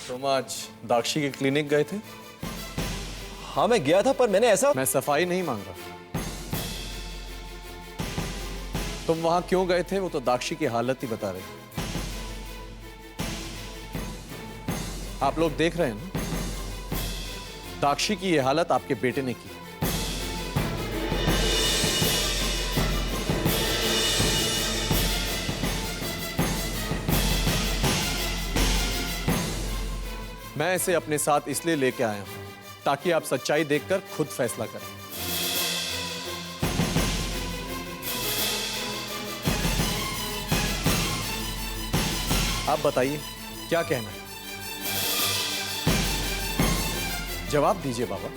तुम आज दाक्षी के क्लिनिक गए थे? हाँ मैं गया था, पर मैंने ऐसा। मैं सफाई नहीं मांग रहा। तुम वहां क्यों गए थे वो तो दाक्षी की हालत ही बता रहे थे। आप लोग देख रहे हैं ना, दाक्षी की यह हालत आपके बेटे ने की। मैं इसे अपने साथ इसलिए लेके आया हूं ताकि आप सच्चाई देखकर खुद फैसला करें। आप बताइए क्या कहना है, जवाब दीजिए बाबा।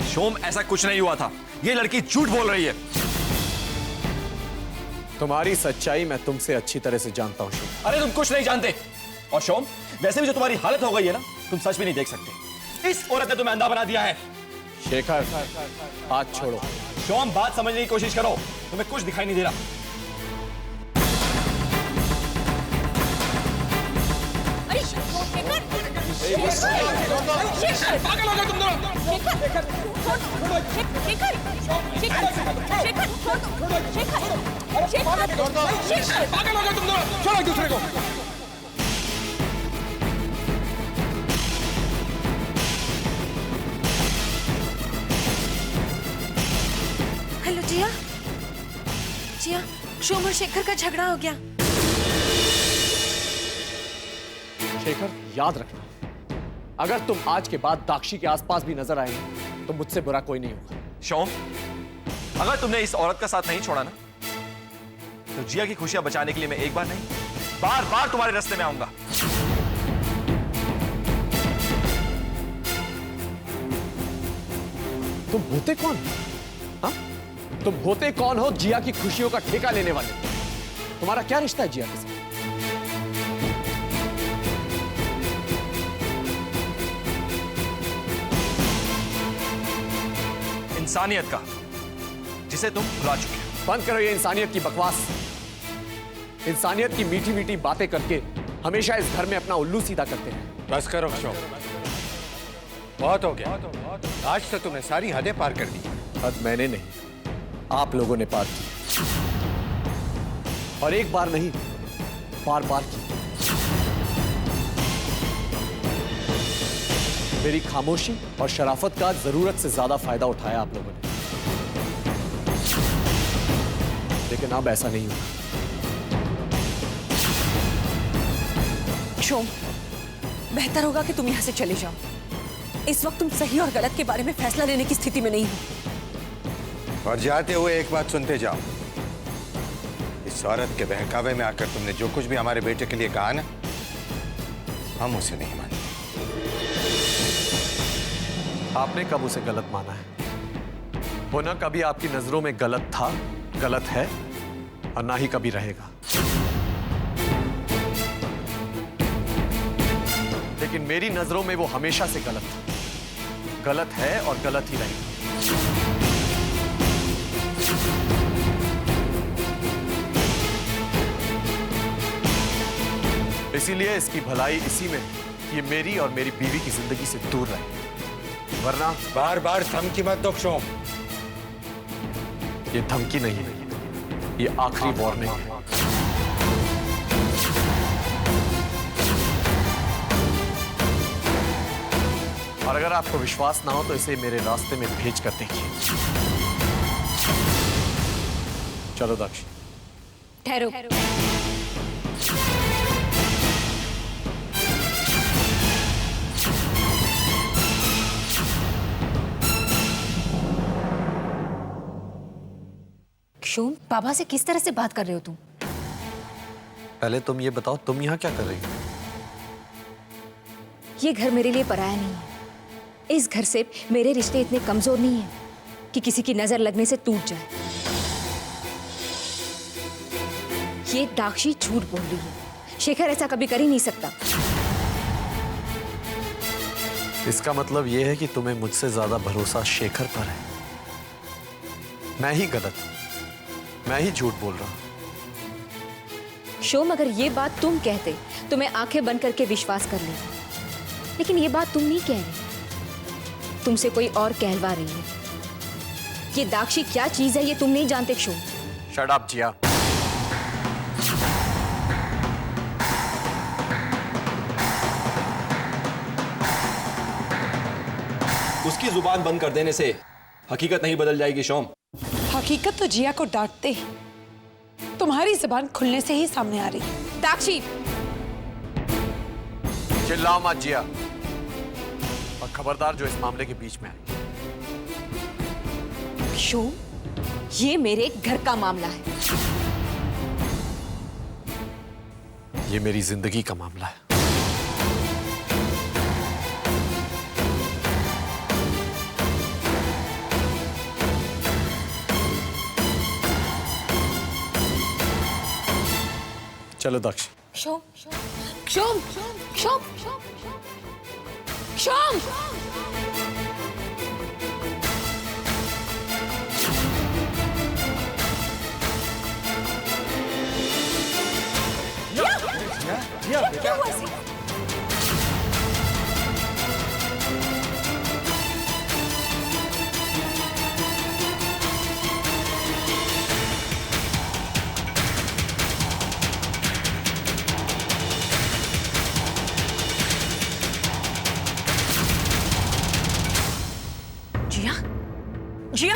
शोम, ऐसा कुछ नहीं हुआ था। ये लड़की झूठ बोल रही है। तुम्हारी सच्चाई मैं तुमसे अच्छी तरह से जानता हूं शोम। अरे तुम कुछ नहीं जानते। और शोम, वैसे भी जो तुम्हारी हालत हो गई है ना, तुम सच भी नहीं देख सकते। इस औरत ने तुम्हें अंधा बना दिया है। शेखर, हाथ छोड़ो। शोम, बात समझने की कोशिश करो। तुम्हें कुछ दिखाई नहीं दे रहा। अरे शेखर, शेखर, पागल हो गए तुम दोनों। शेखर, शेखर, शेखर, शेखर, पागल हो गए तुम दोनों। छोड़ो एक दूसरे को। हेलो जिया। जिया, शोम और शेखर का झगड़ा हो गया। शेखर, याद रखना, अगर तुम आज के बाद दाक्षी के आसपास भी नजर आए तो मुझसे बुरा कोई नहीं होगा। शोम, अगर तुमने इस औरत का साथ नहीं छोड़ा ना, तो जिया की खुशियां बचाने के लिए मैं एक बार नहीं, बार बार तुम्हारे रास्ते में आऊंगा। तुम होते कौन हो? हाँ? तुम होते कौन हो जिया की खुशियों का ठेका लेने वाले? तुम्हारा क्या रिश्ता है जिया के साथ? इंसानियत का, जिसे तुम भुला चुके हो। बंद करो ये इंसानियत की बकवास। इंसानियत की मीठी मीठी बातें करके हमेशा इस घर में अपना उल्लू सीधा करते हैं। बस करो शोम, बहुत हो गया। आज तो तुमने सारी हदें पार कर दी। हद मैंने नहीं, आप लोगों ने पार की, और एक बार नहीं, बार बार की। मेरी खामोशी और शराफत का जरूरत से ज्यादा फायदा उठाया आप लोगों ने, लेकिन अब ऐसा नहीं होगा। शोम, बेहतर होगा कि तुम यहाँ से चले जाओ। इस वक्त तुम सही और गलत के बारे में फैसला लेने की स्थिति में नहीं हो। और जाते हुए एक बात सुनते जाओ, इस औरत के बहकावे में आकर तुमने जो कुछ भी हमारे बेटे के लिए कहा ना, हम उसे नहीं मानते। आपने कब उसे गलत माना है? वो ना कभी आपकी नजरों में गलत था, गलत है, और ना ही कभी रहेगा। लेकिन मेरी नजरों में वो हमेशा से गलत था, गलत है और गलत ही रहेगा। इसीलिए इसकी भलाई इसी में है कि ये मेरी और मेरी बीवी की जिंदगी से दूर रहे, वरना। बार बार धमकी मत दो शोम। ये धमकी नहीं है, ये आखिरी वार्निंग है। और अगर आपको विश्वास ना हो तो इसे मेरे रास्ते में भेज कर देखिए। चलो दाक्षी। ठहरो। शोम, बाबा से किस तरह से बात कर रहे हो तुम? पहले तुम ये बताओ, तुम यहाँ क्या कर रही हो? ये घर मेरे लिए पराया नहीं है। इस घर से मेरे रिश्ते इतने कमजोर नहीं हैं कि किसी की नजर लगने से टूट जाए। ये दाक्षी झूठ बोल रही है। शेखर ऐसा कभी कर ही नहीं सकता। इसका मतलब यह है कि तुम्हें मुझसे ज्यादा भरोसा शेखर पर है। मैं ही गलत हूं, मैं ही झूठ बोल रहा हूं। शोम, अगर ये बात तुम कहते तो मैं आंखें बंद करके विश्वास कर लेती, लेकिन ये बात तुम नहीं कह रही, तुमसे कोई और कहलवा रही है। ये दाक्षी क्या चीज है ये तुम नहीं जानते शोम। शट अप जिया। उसकी जुबान बंद कर देने से हकीकत नहीं बदल जाएगी शोम। हकीकत तो जिया को डांटते ही तुम्हारी जुबान खुलने से ही सामने आ रही है। दाक्षी, चिल्लाओ मत जिया, और खबरदार जो इस मामले के बीच में आए। शोम, ये मेरे घर का मामला है। ये मेरी जिंदगी का मामला है। चलो दक्ष। शोम, शोम, शोम, शोम, क्या हुआ इसे? जिया, जिया,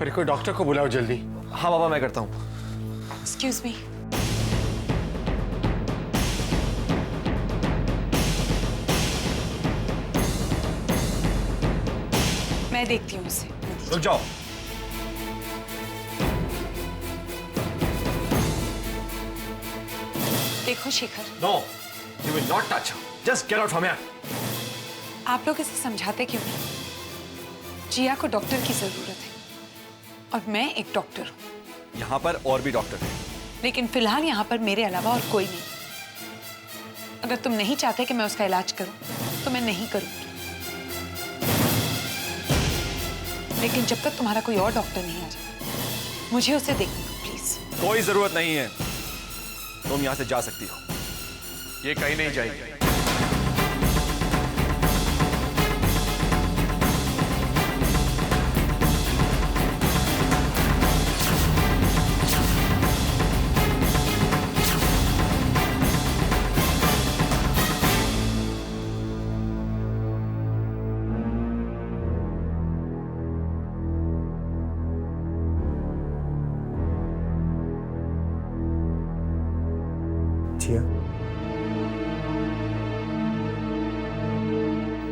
अरे कोई डॉक्टर को बुलाओ जल्दी। हाँ बाबा, मैं करता हूँ। Excuse me. मैं देखती हूँ उसे। रुक जाओ। देखो Shekhar, no, you will not touch her. Just get out from here. आप लोग इसे समझाते क्यों नहीं? जिया को डॉक्टर की जरूरत है और मैं एक डॉक्टर हूँ। यहाँ पर और भी डॉक्टर हैं। लेकिन फिलहाल यहाँ पर मेरे अलावा और कोई नहीं। अगर तुम नहीं चाहते कि मैं उसका इलाज करूं तो मैं नहीं करूंगी। लेकिन जब तक तुम्हारा कोई और डॉक्टर नहीं आ जाता, मुझे उसे देखने दो प्लीज। कोई जरूरत नहीं है, तुम यहाँ से जा सकती हो। ये कहीं नहीं जाएगी।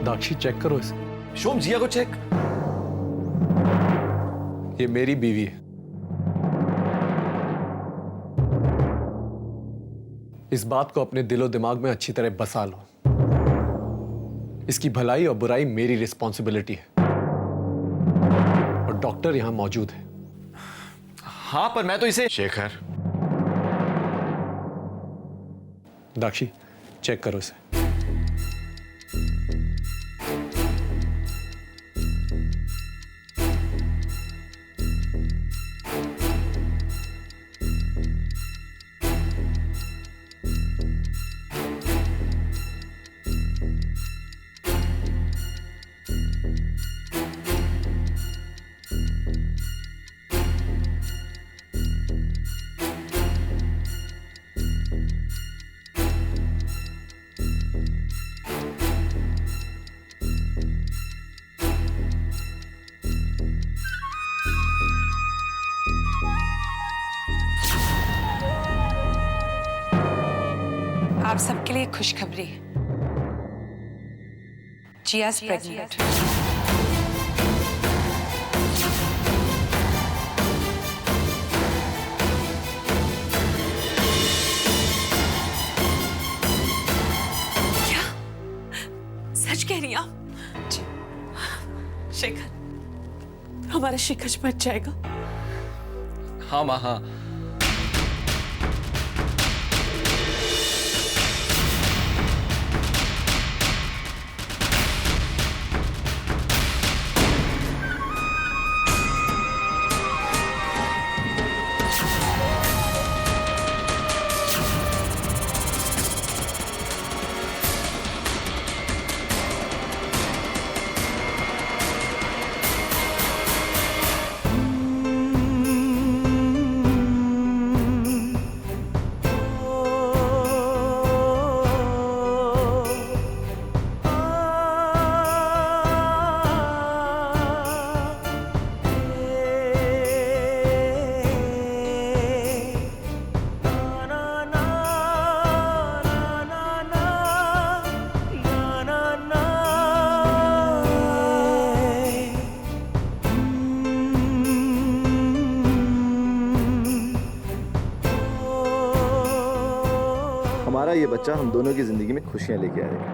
दाक्षी, चेक करो इसे। शोम, जिया को चेक। ये मेरी बीवी है। इस बात को अपने दिलो दिमाग में अच्छी तरह बसा लो। इसकी भलाई और बुराई मेरी रिस्पॉन्सिबिलिटी है, और डॉक्टर यहां मौजूद है। हाँ, पर मैं तो इसे। शेखर, दाक्षी, चेक करो इसे। आप सबके लिए खुशखबरी है। जिया प्रेग्नेंट। क्या सच कह रही आप? शेखर, हमारा शिकज बच जाएगा। हाँ माँ, हाँ। हमारा ये बच्चा हम दोनों की जिंदगी में खुशियां लेके आएगा।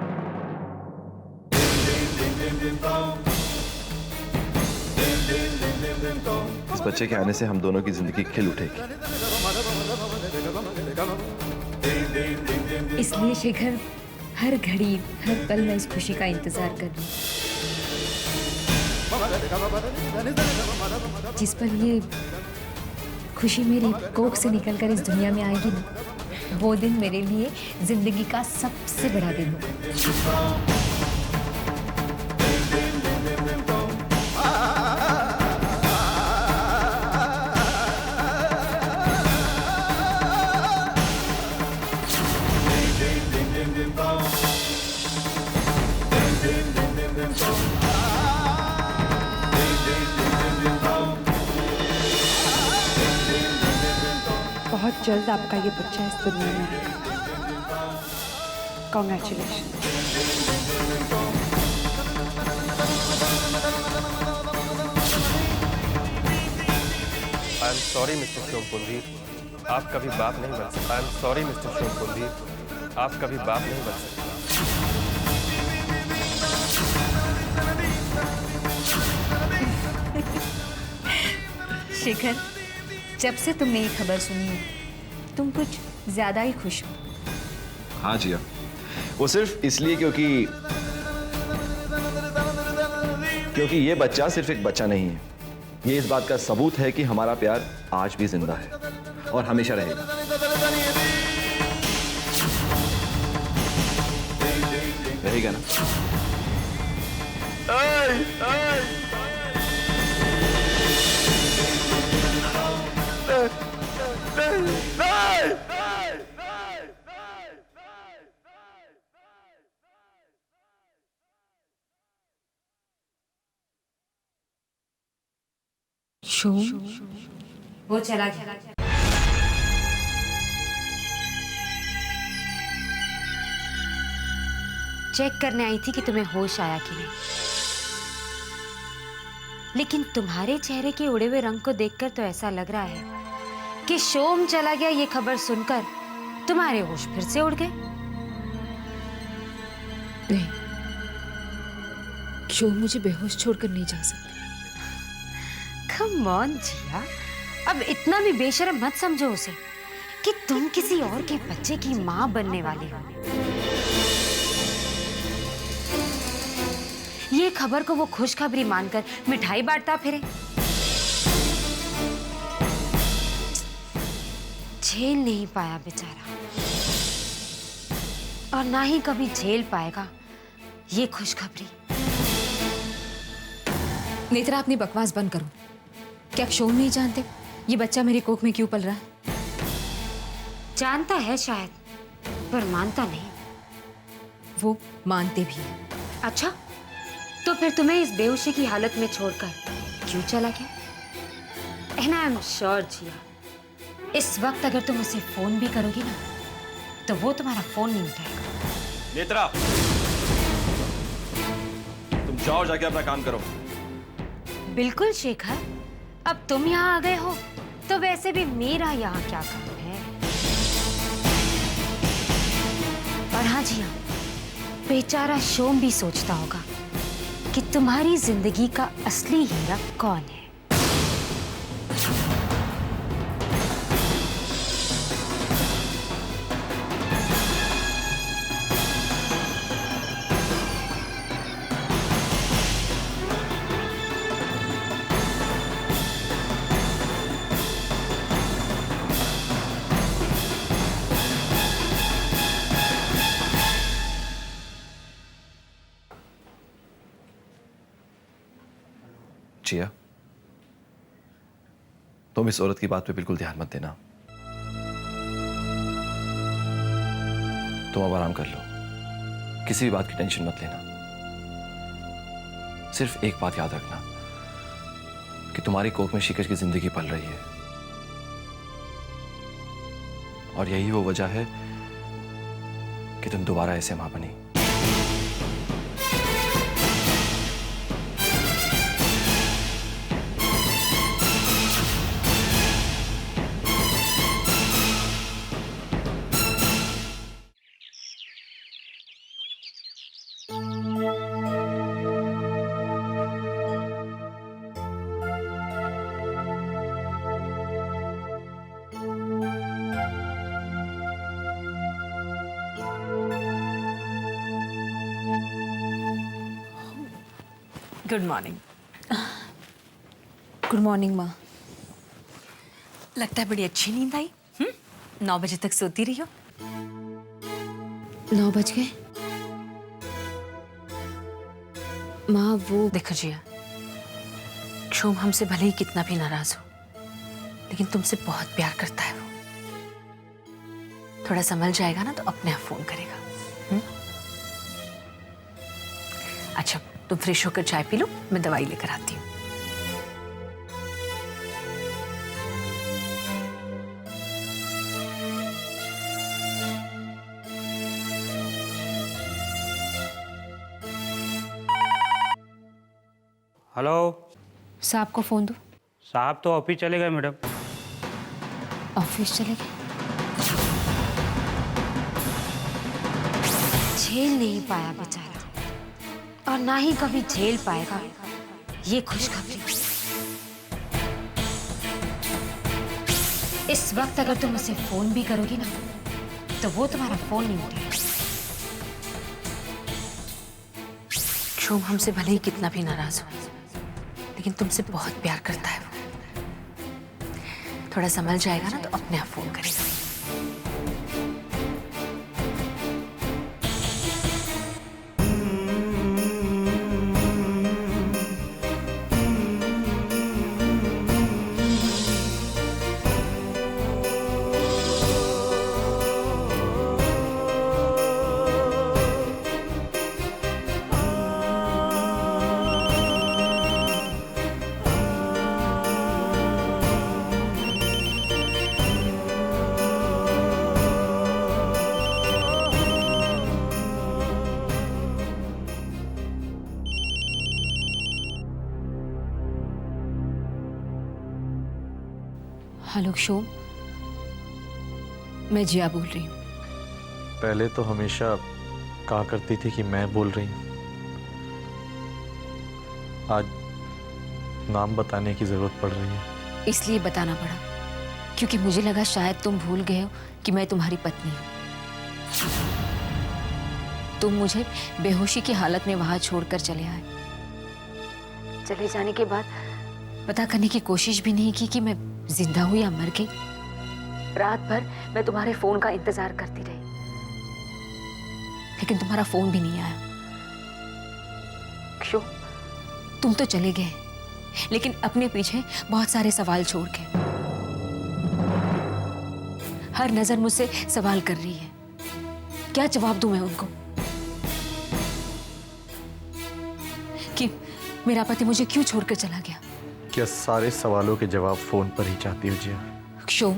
इस बच्चे के आने से हम दोनों की जिंदगी खिल उठेगी। इसलिए शेखर हर घड़ी हर पल मैं इस खुशी का इंतजार कर रही हूँ। जिस पल ये खुशी मेरी कोख से निकलकर इस दुनिया में आएगी ना, वो दिन मेरे लिए जिंदगी का सबसे बड़ा दिन होगा। बहुत जल्द आपका ये बच्चा इस दुनिया में आएगा। Congratulation. I am sorry mister Shivam Kuldeep, आप कभी बाप नहीं बन सकते। I am sorry mister Shivam Kuldeep, आप कभी बाप नहीं बन सकते। शेखर, जब से तुमने ये खबर सुनी है तुम कुछ ज्यादा ही खुश हो। हाँ जिया, वो सिर्फ इसलिए क्योंकि ये बच्चा सिर्फ एक बच्चा नहीं है, ये इस बात का सबूत है कि हमारा प्यार आज भी जिंदा है और हमेशा रहेगा। रहेगा ना? वो चला गया। चेक करने आई थी कि तुम्हें होश आया कि नहीं, लेकिन तुम्हारे चेहरे के उड़े हुए रंग को देखकर तो ऐसा लग रहा है कि शोम चला गया ये खबर सुनकर तुम्हारे होश फिर से उड़ गए। नहीं, शोम मुझे बेहोश छोड़कर नहीं जा सकती। कम ऑन जिया, अब इतना भी बेशर्म मत समझो उसे कि तुम किसी और के बच्चे की मां बनने वाली हो। ये खबर को वो खुशखबरी मानकर मिठाई बांटता फिरे। झेल नहीं पाया बेचारा, और ना ही कभी झेल पाएगा ये खुशखबरी। नेत्रा, अपनी बकवास बंद करो। क्या आप शोम नहीं जानते ये बच्चा मेरी कोख में क्यों पल रहा है? जानता है शायद, पर मानता नहीं। वो मानते भी हैं। अच्छा, तो फिर तुम्हें इस बेहोशी की हालत में छोड़कर क्यों चला गया? एंड आई एम श्योर जिया, इस वक्त अगर तुम उसे फोन भी करोगी ना, तो वो तुम्हारा फोन नहीं उठाएगा। नेत्रा, तुम जाओ, जाके अपना काम करो। बिल्कुल शेखर, अब तुम यहाँ आ गए हो तो वैसे भी मेरा यहाँ क्या काम है। और हाँ जिया, बेचारा शोम भी सोचता होगा कि तुम्हारी जिंदगी का असली हीरा कौन है। जिया, तुम इस औरत की बात पे बिल्कुल ध्यान मत देना। तुम अब आराम कर लो, किसी भी बात की टेंशन मत लेना। सिर्फ एक बात याद रखना कि तुम्हारी कोख में शिखर की जिंदगी पल रही है, और यही वो वजह है कि तुम दोबारा ऐसे मां बनी। Good morning. गुड मॉर्निंग माँ। लगता है बड़ी अच्छी नींद आई। 9 बजे तक सोती रही हो। 9 बज गए माँ। वो देखो जिया, क्षोम हमसे भले ही कितना भी नाराज हो, लेकिन तुमसे बहुत प्यार करता है वो। थोड़ा संभल जाएगा ना तो अपने आप फोन करेगा। अच्छा, तुम फ्रेश होकर चाय पी लो, मैं दवाई लेकर आती हूँ। हेलो। साहब को फोन दो। साहब तो ऑफिस चले गए मैडम। ऑफिस चले गए। झेल नहीं पाया बेचारा, और ना ही कभी झेल पाएगा ये खुशखबरी। इस वक्त अगर तुम उसे फोन भी करोगी ना तो वो तुम्हारा फोन नहीं उठाएगा। क्षोम हमसे भले ही कितना भी नाराज हो, लेकिन तुमसे बहुत प्यार करता है वो। थोड़ा संभल जाएगा ना तो अपने आप फोन करेगा। हेलो क्षोम, मैं जिया बोल रही हूँ। पहले तो हमेशा कहा करती थी कि मैं बोल रही हूँ, आज नाम बताने की जरूरत पड़ रही है। इसलिए बताना पड़ा क्योंकि मुझे लगा शायद तुम भूल गए हो कि मैं तुम्हारी पत्नी हूँ। तुम मुझे बेहोशी की हालत में वहां छोड़कर चले आए। चले जाने के बाद पता करने की कोशिश भी नहीं की कि मैं जिंदा हूं या मर गई। रात भर मैं तुम्हारे फोन का इंतजार करती रही, लेकिन तुम्हारा फोन भी नहीं आया। क्यों? तुम तो चले गए, लेकिन अपने पीछे बहुत सारे सवाल छोड़ के। हर नजर मुझसे सवाल कर रही है, क्या जवाब दूं मैं उनको कि मेरा पति मुझे क्यों छोड़कर चला गया? क्या सारे सवालों के जवाब फोन पर ही चाहती हो जिया? क्षोम,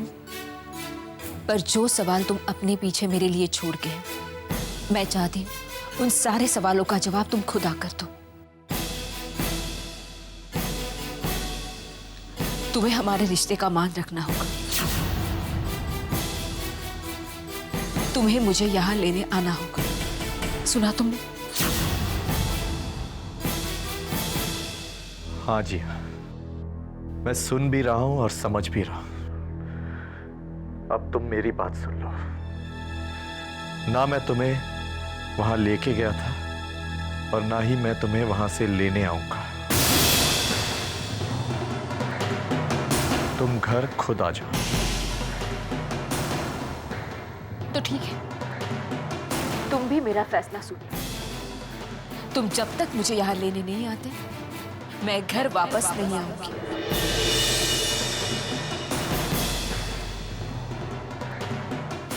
पर जो सवाल तुम अपने पीछे मेरे लिए छोड़ गए, मैं चाहती हूं उन सारे सवालों का जवाब तुम खुद आकर दो। तुम्हें हमारे रिश्ते का मान रखना होगा। तुम्हें मुझे यहां लेने आना होगा। सुना तुमने? हाँ जी हाँ, मैं सुन भी रहा हूं और समझ भी रहा हूं। अब तुम मेरी बात सुन लो। ना मैं तुम्हें वहां लेके गया था और ना ही मैं तुम्हें वहां से लेने आऊंगा। तुम घर खुद आ जाओ। तो ठीक है, तुम भी मेरा फैसला सुनो। तुम जब तक मुझे यहां लेने नहीं आते, मैं घर वापस नहीं आऊंगी।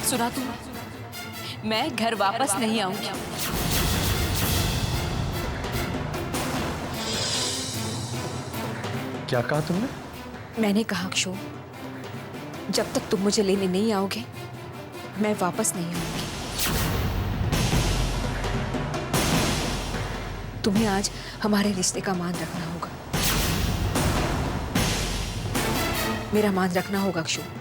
सुना तुमने? मैं घर वापस नहीं आऊंगी। क्या कहा तुमने? मैंने कहा क्षोभ, जब तक तुम मुझे लेने नहीं आओगे, मैं वापस नहीं आऊंगी। तुम्हें आज हमारे रिश्ते का मान रखना होगा। मेरा मान रखना होगा क्षोभ।